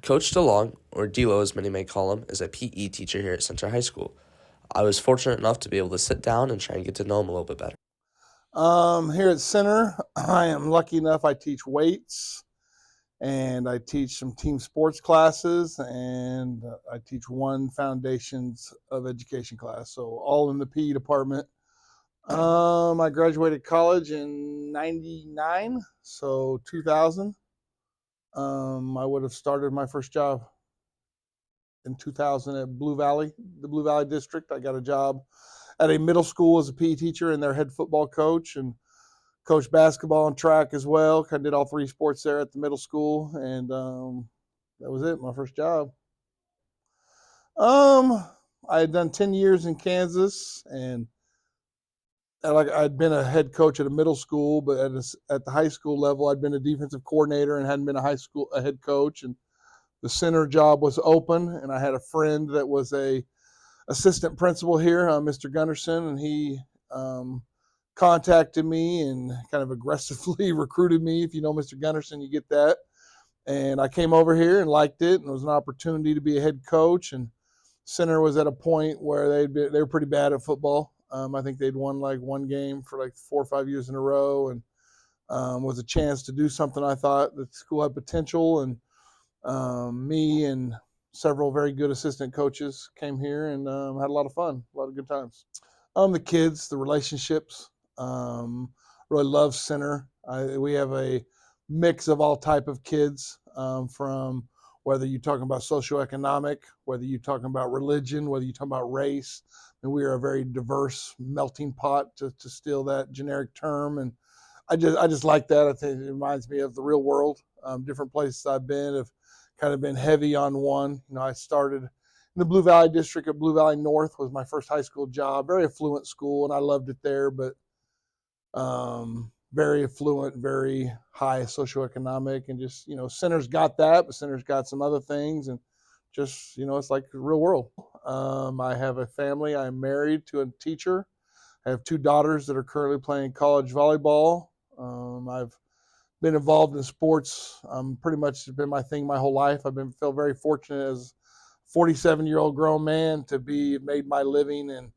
Coach DeLong, or DeLo as many may call him, is a PE teacher here at Center High School. I was fortunate enough to be able to sit down and try and get to know him a little bit better. Here at Center, I am lucky enough I teach weights, and I teach some team sports classes, and I teach one foundations of education class, so all in the PE department. I graduated college in 99, so 2000. I would have started my first job in 2000 at Blue Valley, the Blue Valley district. I got a job at a middle school as a PE teacher and their head football coach, and coached basketball and track as well. I did all three sports there at the middle school, and that was it, my first job. I had done 10 years in Kansas, and I'd been a head coach at a middle school, but at the high school level, I'd been a defensive coordinator and hadn't been a head coach. And the center job was open, and I had a friend that was a assistant principal here, Mr. Gunderson, and he contacted me and kind of aggressively recruited me. If you know Mr. Gunderson, you get that. And I came over here and liked it, and it was an opportunity to be a head coach. And Center was at a point where they were pretty bad at football. I think they'd won like one game for like 4 or 5 years in a row, and was a chance to do something. I thought the school had potential, and me and several very good assistant coaches came here and had a lot of fun, a lot of good times. The kids, the relationships, really love Center. We have a mix of all type of kids, from whether you're talking about socioeconomic, whether you're talking about religion, whether you're talking about race. And we are a very diverse melting pot, to steal that generic term. And I just like that. I think it reminds me of the real world. Different places I've been have kind of been heavy on one. I started in the Blue Valley district at Blue Valley North was my first high school job. Very affluent school, and I loved it there, but very affluent, very high socioeconomic, and just, Center's got that, but Center's got some other things, and just, it's like the real world. I have a family. I'm married to a teacher. I have 2 daughters that are currently playing college volleyball. I've been involved in sports. Pretty much been my thing my whole life. Feel very fortunate as a 47-year-old grown man to be made my living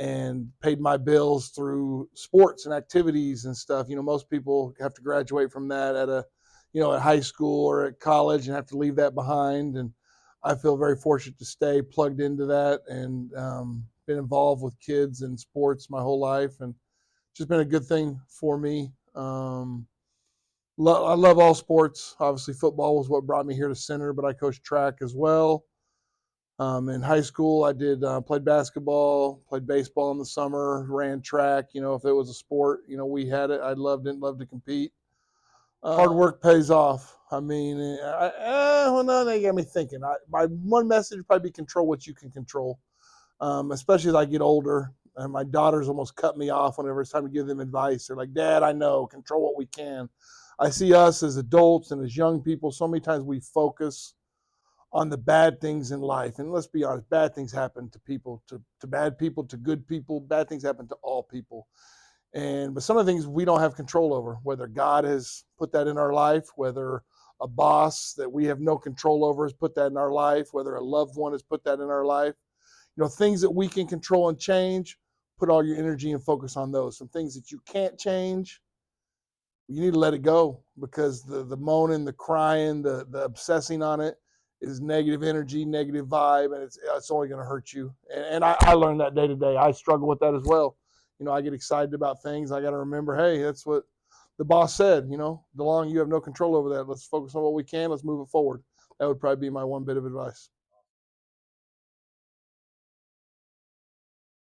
and paid my bills through sports and activities and stuff. Most people have to graduate from that at high school or at college and have to leave that behind. And I feel very fortunate to stay plugged into that and been involved with kids and sports my whole life, and just been a good thing for me. I love all sports. Obviously, football was what brought me here to Center, but I coached track as well. In high school, I did played basketball, played baseball in the summer, ran track. If it was a sport, we had it. I loved it, loved to compete. Hard work pays off. Well, no, they got me thinking. My one message would probably be control what you can control, especially as I get older. And my daughters almost cut me off whenever it's time to give them advice. They're like, "Dad, I know, control what we can." I see us as adults and as young people, so many times we focus on the bad things in life. And let's be honest, bad things happen to people, to bad people, to good people. Bad things happen to all people. But some of the things we don't have control over, whether God has put that in our life, whether a boss that we have no control over has put that in our life, whether a loved one has put that in our life. Things that we can control and change, put all your energy and focus on those. Some things that you can't change, you need to let it go, because the moaning, the crying, the obsessing on it is negative energy, negative vibe, and it's only going to hurt you. And I learned that day to day. I struggle with that as well. I get excited about things. I got to remember, hey, that's what the boss said. DeLong, you have no control over that. Let's focus on what we can. Let's move it forward. That would probably be my one bit of advice.